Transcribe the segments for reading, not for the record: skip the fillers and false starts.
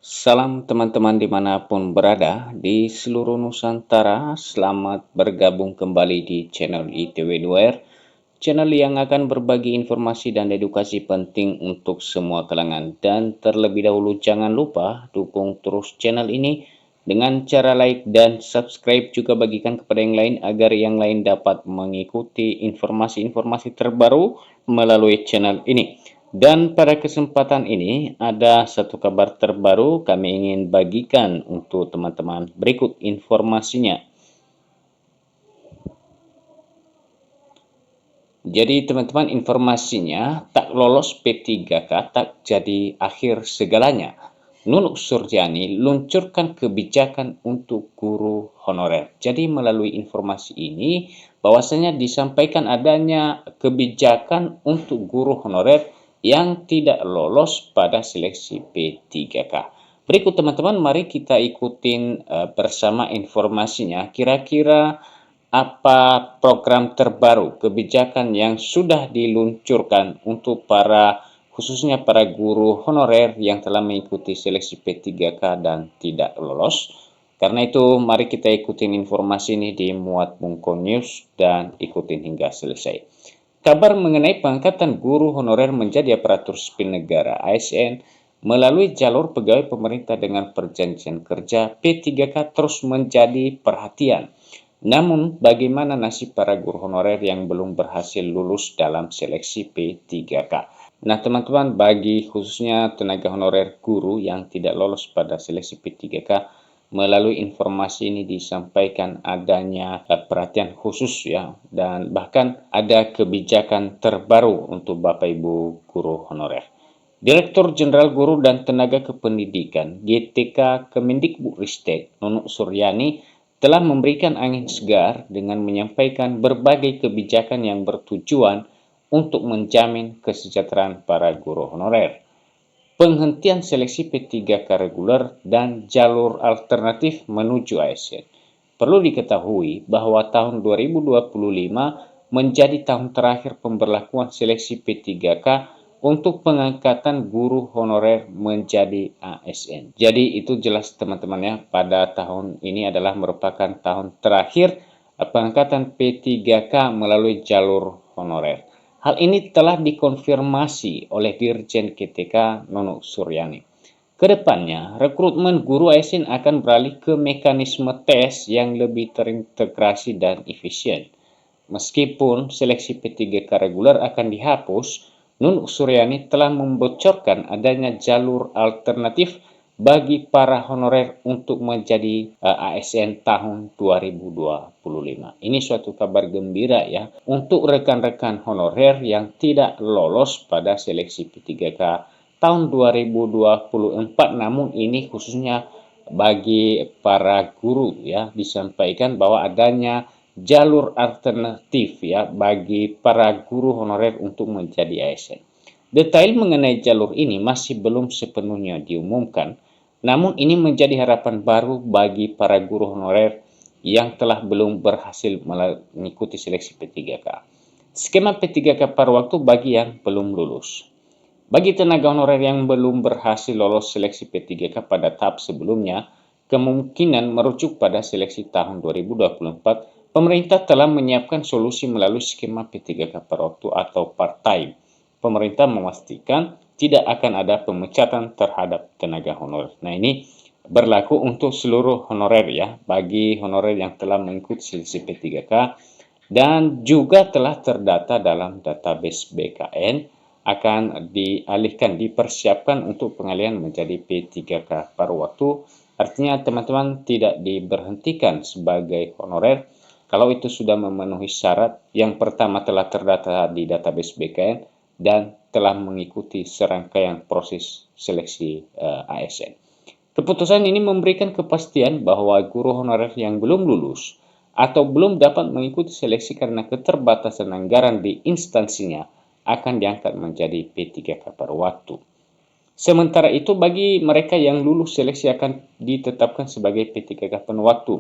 Salam teman-teman dimanapun berada di seluruh Nusantara, selamat bergabung kembali di channel ITW2R, channel yang akan berbagi informasi dan edukasi penting untuk semua kalangan. Dan terlebih dahulu jangan lupa dukung terus channel ini dengan cara like dan subscribe, juga bagikan kepada yang lain agar yang lain dapat mengikuti informasi-informasi terbaru melalui channel ini. Dan pada kesempatan ini ada satu kabar terbaru kami ingin bagikan untuk teman-teman. Berikut informasinya. Jadi teman-teman, informasinya, tak lolos P3K tak jadi akhir segalanya. Nunuk Surjani luncurkan kebijakan untuk guru honorer. Jadi melalui informasi ini bahwasanya disampaikan adanya kebijakan untuk guru honorer yang tidak lolos pada seleksi P3K. Berikut teman-teman, mari kita ikutin bersama informasinya. Kira-kira apa program terbaru, kebijakan yang sudah diluncurkan untuk khususnya para guru honorer yang telah mengikuti seleksi P3K dan tidak lolos? Karena itu, mari kita ikutin informasi ini di Muat Bungko News dan ikutin hingga selesai. Kabar mengenai pengangkatan guru honorer menjadi aparatur sipil negara (ASN) melalui jalur pegawai pemerintah dengan perjanjian kerja P3K terus menjadi perhatian. Namun, bagaimana nasib para guru honorer yang belum berhasil lulus dalam seleksi P3K? Nah, teman-teman, bagi khususnya tenaga honorer guru yang tidak lolos pada seleksi P3K, melalui informasi ini disampaikan adanya perhatian khusus ya, dan bahkan ada kebijakan terbaru untuk Bapak Ibu guru honorer. Direktur Jenderal Guru dan Tenaga Kependidikan (GTK) Kemendikbudristek Nunuk Suryani telah memberikan angin segar dengan menyampaikan berbagai kebijakan yang bertujuan untuk menjamin kesejahteraan para guru honorer. Penghentian seleksi P3K reguler dan jalur alternatif menuju ASN. Perlu diketahui bahwa tahun 2025 menjadi tahun terakhir pemberlakuan seleksi P3K untuk pengangkatan guru honorer menjadi ASN. Jadi itu jelas teman-teman ya, pada tahun ini adalah merupakan tahun terakhir pengangkatan P3K melalui jalur honorer. Hal ini telah dikonfirmasi oleh Dirjen GTK Nunuk Suryani. Kedepannya, rekrutmen guru ASN akan beralih ke mekanisme tes yang lebih terintegrasi dan efisien. Meskipun seleksi P3K reguler akan dihapus, Nunuk Suryani telah membocorkan adanya jalur alternatif bagi para honorer untuk menjadi ASN tahun 2025. Ini suatu kabar gembira ya untuk rekan-rekan honorer yang tidak lolos pada seleksi P3K tahun 2024, namun ini khususnya bagi para guru ya, disampaikan bahwa adanya jalur alternatif ya bagi para guru honorer untuk menjadi ASN. Detail mengenai jalur ini masih belum sepenuhnya diumumkan, namun ini menjadi harapan baru bagi para guru honorer yang telah belum berhasil mengikuti seleksi P3K. Skema P3K paruh waktu bagi yang belum lulus. Bagi tenaga honorer yang belum berhasil lolos seleksi P3K pada tahap sebelumnya, kemungkinan merujuk pada seleksi tahun 2024, pemerintah telah menyiapkan solusi melalui skema P3K paruh waktu atau part-time. Pemerintah memastikan tidak akan ada pemecatan terhadap tenaga honorer. Nah, ini berlaku untuk seluruh honorer ya, bagi honorer yang telah mengikuti seleksi P3K dan juga telah terdata dalam database BKN akan dialihkan, dipersiapkan untuk pengalihan menjadi P3K paruh waktu. Artinya teman-teman tidak diberhentikan sebagai honorer kalau itu sudah memenuhi syarat. Yang pertama, telah terdata di database BKN dan telah mengikuti serangkaian proses seleksi ASN. Keputusan ini memberikan kepastian bahwa guru honorer yang belum lulus atau belum dapat mengikuti seleksi karena keterbatasan anggaran di instansinya akan diangkat menjadi P3K paruh waktu. Sementara itu, bagi mereka yang lulus seleksi akan ditetapkan sebagai P3K penuh waktu.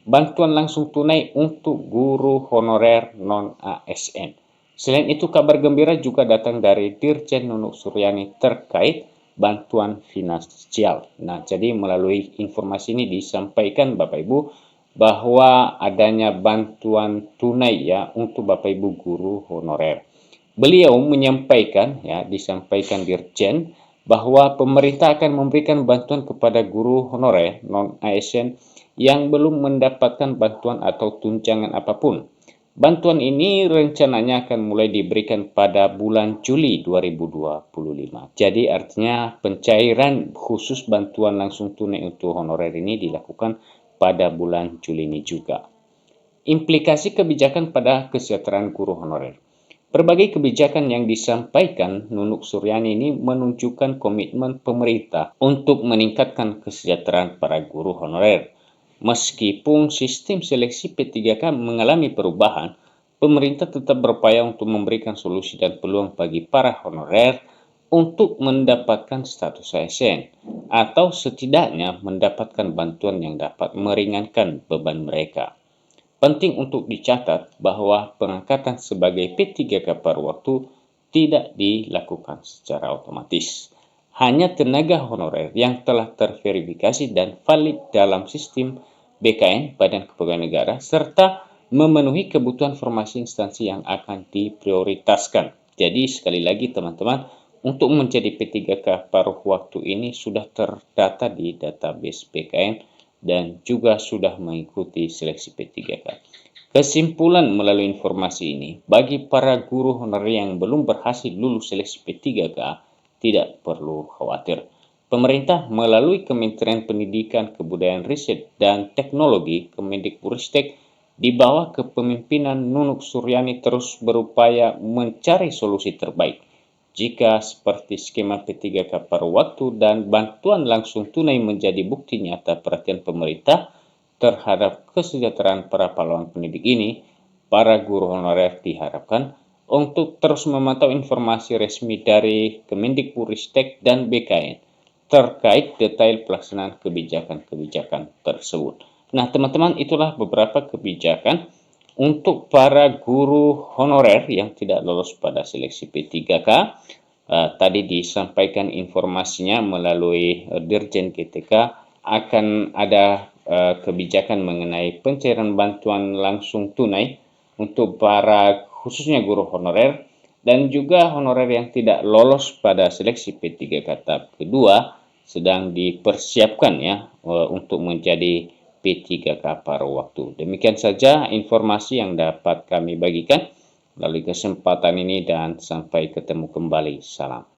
Bantuan langsung tunai untuk guru honorer non-ASN. Selain itu, kabar gembira juga datang dari Dirjen Nunuk Suryani terkait bantuan finansial. Nah, jadi melalui informasi ini disampaikan Bapak Ibu bahwa adanya bantuan tunai ya untuk Bapak Ibu guru honorer. Beliau menyampaikan ya, disampaikan Dirjen bahwa pemerintah akan memberikan bantuan kepada guru honorer non-ASN yang belum mendapatkan bantuan atau tunjangan apapun. Bantuan ini rencananya akan mulai diberikan pada bulan Juli 2025. Jadi artinya pencairan khusus bantuan langsung tunai untuk honorer ini dilakukan pada bulan Juli ini juga. Implikasi kebijakan pada kesejahteraan guru honorer. Berbagai kebijakan yang disampaikan Nunuk Suryani ini menunjukkan komitmen pemerintah untuk meningkatkan kesejahteraan para guru honorer. Meskipun sistem seleksi P3K mengalami perubahan, pemerintah tetap berupaya untuk memberikan solusi dan peluang bagi para honorer untuk mendapatkan status ASN atau setidaknya mendapatkan bantuan yang dapat meringankan beban mereka. Penting untuk dicatat bahwa pengangkatan sebagai P3K paruh waktu tidak dilakukan secara otomatis. Hanya tenaga honorer yang telah terverifikasi dan valid dalam sistem BKN (Badan Kepegawaian Negara) serta memenuhi kebutuhan formasi instansi yang akan diprioritaskan. Jadi sekali lagi teman-teman, untuk menjadi P3K paruh waktu ini sudah terdata di database BKN dan juga sudah mengikuti seleksi P3K. Kesimpulan melalui informasi ini, bagi para guru honorer yang belum berhasil lulus seleksi P3K, tidak perlu khawatir. Pemerintah melalui Kementerian Pendidikan, Kebudayaan, Riset, dan Teknologi Kemendikbudristek di bawah kepemimpinan Nunuk Suryani terus berupaya mencari solusi terbaik. Jika seperti skema P3K paruh waktu dan bantuan langsung tunai menjadi bukti nyata perhatian pemerintah terhadap kesejahteraan para pahlawan pendidik ini, para guru honorer diharapkan untuk terus memantau informasi resmi dari Kemendikbudristek dan BKN terkait detail pelaksanaan kebijakan-kebijakan tersebut. Nah, teman-teman, itulah beberapa kebijakan untuk para guru honorer yang tidak lolos pada seleksi P3K. Tadi disampaikan informasinya melalui Dirjen GTK akan ada kebijakan mengenai pencairan bantuan langsung tunai untuk para khususnya guru honorer dan juga honorer yang tidak lolos pada seleksi P3K tahap kedua sedang dipersiapkan ya untuk menjadi P3K paruh waktu. Demikian saja informasi yang dapat kami bagikan melalui kesempatan ini dan sampai ketemu kembali. Salam.